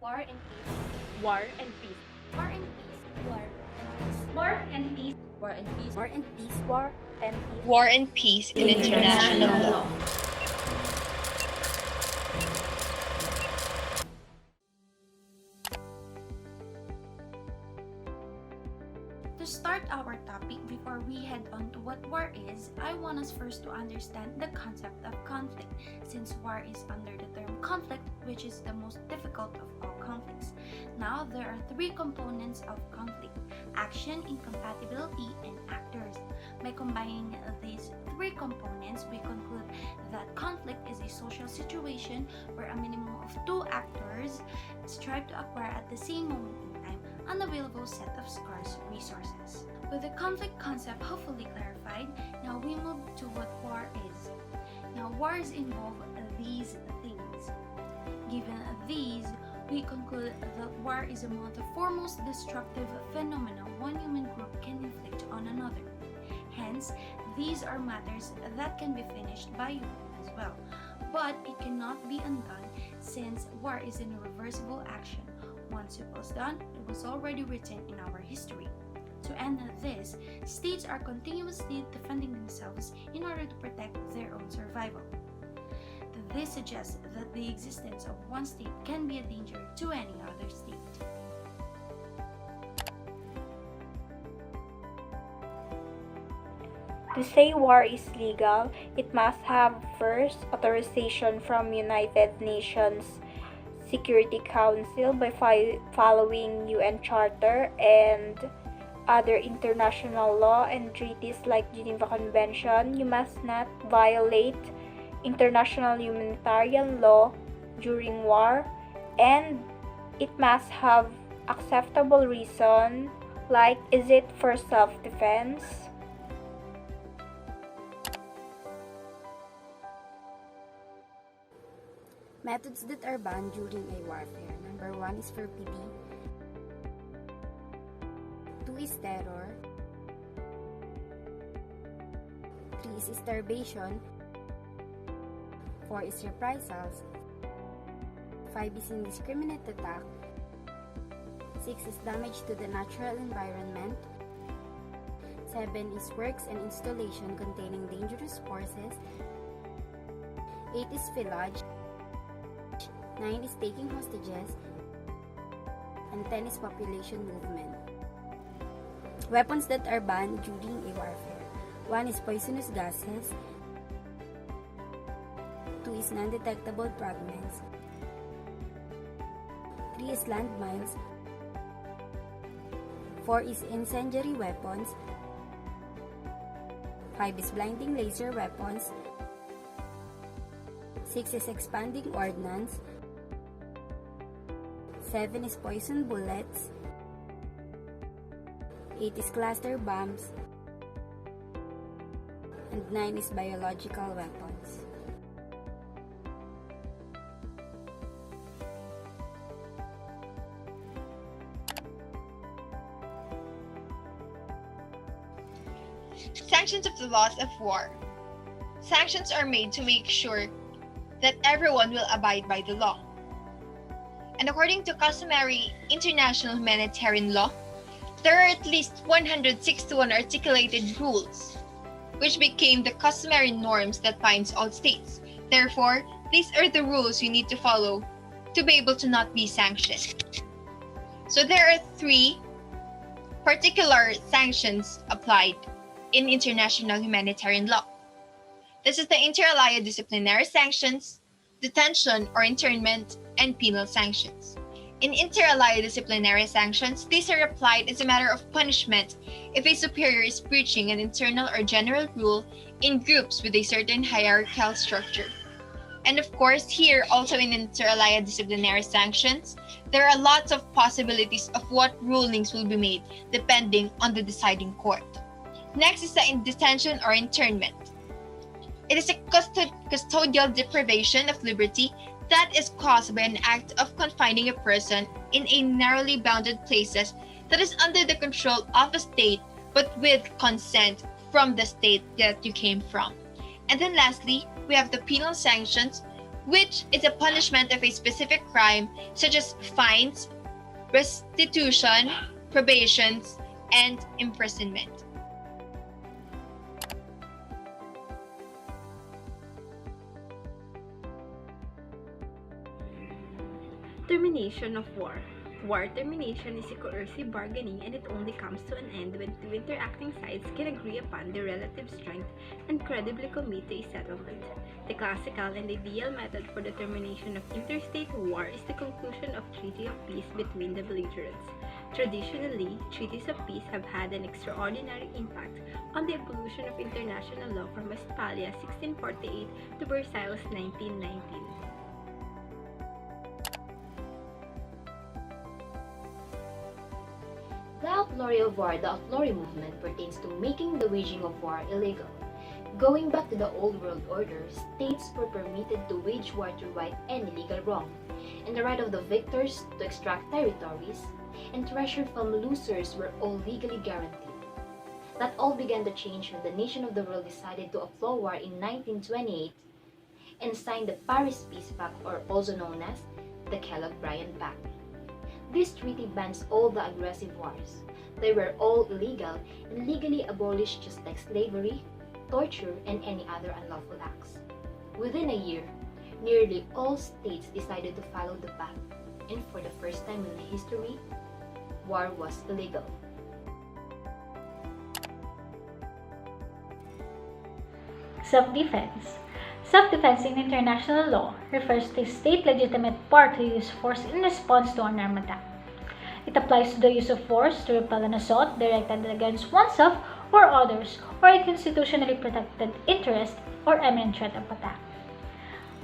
War and peace. War and peace. War and peace. War and peace. War and peace. War and peace. War and peace. War and peace in international law. To start our topic, before we head on to what war is, I want us first to understand the concept of conflict, since war is under the term conflict, which is the most difficult of all conflicts. Now, there are three components of conflict: action, incompatibility, and actors. By combining these three components, we conclude that conflict is a social situation where a minimum of two actors strive to acquire at the same moment in time an available set of scarce resources. With the conflict concept hopefully clarified, now we move to what war is. Now, wars involve these things. Given these, we conclude that war is among the foremost destructive phenomena one human group can inflict on another. Hence, these are matters that can be finished by you as well, but it cannot be undone since war is an irreversible action. Once it was done, it was already written in our history. To end this, states are continuously defending themselves in order to protect their own survival. This suggests that the existence of one state can be a danger to any other state. To say war is legal, it must have first authorization from United Nations Security Council by following UN Charter and other international law and treaties like Geneva Convention. You must not violate international humanitarian law during war, and it must have acceptable reason, like is it for self-defense? Methods that are banned during a warfare. Number 1 is perfidy. 2 is terror. 3 is starvation. 4 is reprisals. 5 is indiscriminate attack. 6 is damage to the natural environment. 7 is works and installation containing dangerous forces. 8 is pillage. 9 is taking hostages. And 10 is population movement. Weapons that are banned during a warfare. 1 is poisonous gases. 2 is non-detectable fragments. 3 is landmines. 4 is incendiary weapons. 5 is blinding laser weapons. 6 is expanding ordnance. 7 is poison bullets. 8 is cluster bombs. And 9 is biological weapons. Sanctions of the laws of war. Sanctions are made to make sure that everyone will abide by the law. And according to customary international humanitarian law, there are at least 161 articulated rules, which became the customary norms that binds all states. Therefore, these are the rules you need to follow to be able to not be sanctioned. So there are 3 particular sanctions applied in international humanitarian law. This is the inter alia disciplinary sanctions, detention or internment, and penal sanctions. In inter alia disciplinary sanctions, these are applied as a matter of punishment if a superior is breaching an internal or general rule in groups with a certain hierarchical structure. And of course, here also in inter alia disciplinary sanctions, there are lots of possibilities of what rulings will be made depending on the deciding court. Next is the detention or internment. It is a custodial deprivation of liberty that is caused by an act of confining a person in a narrowly bounded places that is under the control of a state but with consent from the state that you came from. And then lastly, we have the penal sanctions, which is a punishment of a specific crime such as fines, restitution, probations, and imprisonment. Termination of war. War termination is a coercive bargaining, and it only comes to an end when two interacting sides can agree upon their relative strength and credibly commit to a settlement. The classical and ideal method for the termination of interstate war is the conclusion of treaty of peace between the belligerents. Traditionally, treaties of peace have had an extraordinary impact on the evolution of international law from Westphalia 1648 to Versailles 1919. The outlawry of war, the outlawry movement, pertains to making the waging of war illegal. Going back to the old world order, states were permitted to wage war to right any legal wrong, and the right of the victors to extract territories and treasure from losers were all legally guaranteed. That all began to change when the nation of the world decided to outlaw war in 1928 and signed the Paris Peace Pact, or also known as the Kellogg-Briand Pact. This treaty bans all the aggressive wars. They were all illegal and legally abolished, just like slavery, torture, and any other unlawful acts. Within a year, nearly all states decided to follow the path, and for the first time in history, war was illegal. Self-defense. Self-defense in international law refers to a state legitimate power to use force in response to an armed attack. It applies to the use of force to repel an assault directed against oneself or others, or a constitutionally protected interest or imminent threat of attack.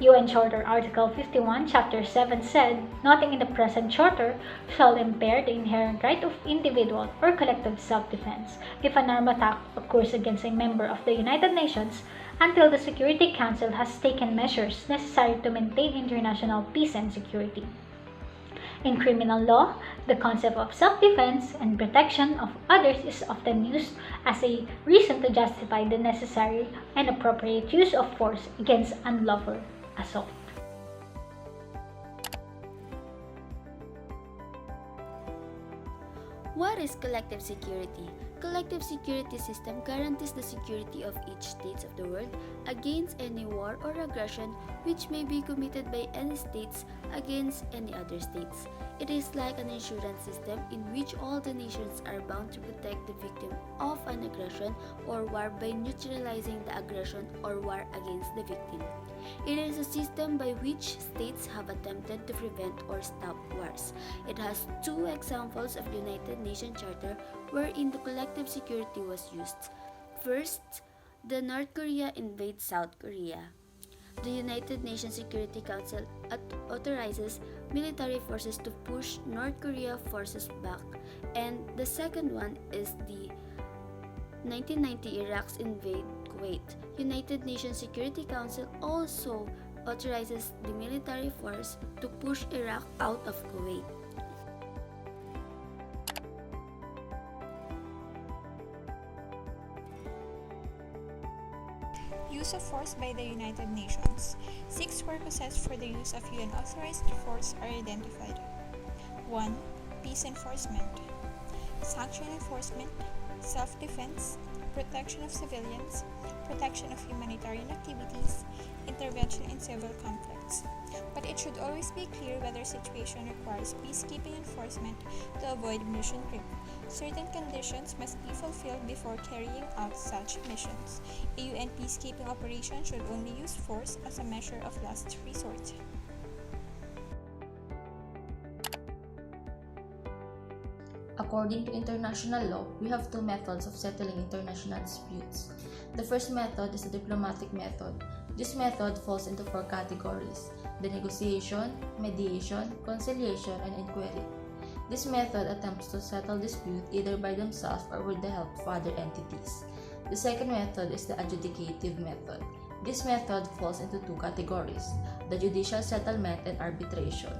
UN Charter Article 51, Chapter 7 said, "Nothing in the present charter shall impair the inherent right of individual or collective self-defense if an armed attack occurs against a member of the United Nations until the Security Council has taken measures necessary to maintain international peace and security." In criminal law, the concept of self-defense and protection of others is often used as a reason to justify the necessary and appropriate use of force against unlawful assault. What is collective security? Collective security system guarantees the security of each state of the world against any war or aggression which may be committed by any states against any other states. It is like an insurance system in which all the nations are bound to protect the victim of an aggression or war by neutralizing the aggression or war against the victim. It is a system by which states have attempted to prevent or stop wars. It has two examples of the United Nations Charter wherein the collective security was used. First, the North Korea invades South Korea. The United Nations Security Council authorizes military forces to push North Korea forces back. And the second one is the 1990 Iraq's invade Kuwait. United Nations Security Council also authorizes the military force to push Iraq out of Kuwait. Use of force by the United Nations. 6 purposes for the use of UN-authorized force are identified. 1. Peace enforcement. Sanction enforcement. Self-defense. Protection of civilians. Protection of humanitarian activities. Intervention in civil conflicts. But it should always be clear whether a situation requires peacekeeping enforcement to avoid mission creep. Certain conditions must be fulfilled before carrying out such missions. A UN peacekeeping operation should only use force as a measure of last resort. According to international law, we have two methods of settling international disputes. The first method is the diplomatic method. This method falls into 4 categories: the negotiation, mediation, conciliation, and inquiry. This method attempts to settle dispute either by themselves or with the help of other entities. The second method is the adjudicative method. This method falls into 2 categories: the judicial settlement and arbitration.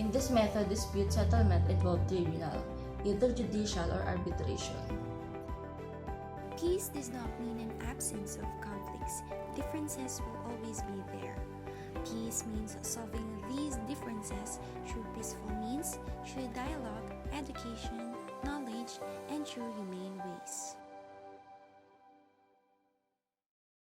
In this method, dispute settlement involves tribunal, either judicial or arbitration. Peace does not mean an absence of conflicts. Differences will always be there. Peace means solving these differences through peaceful means, through dialogue, education,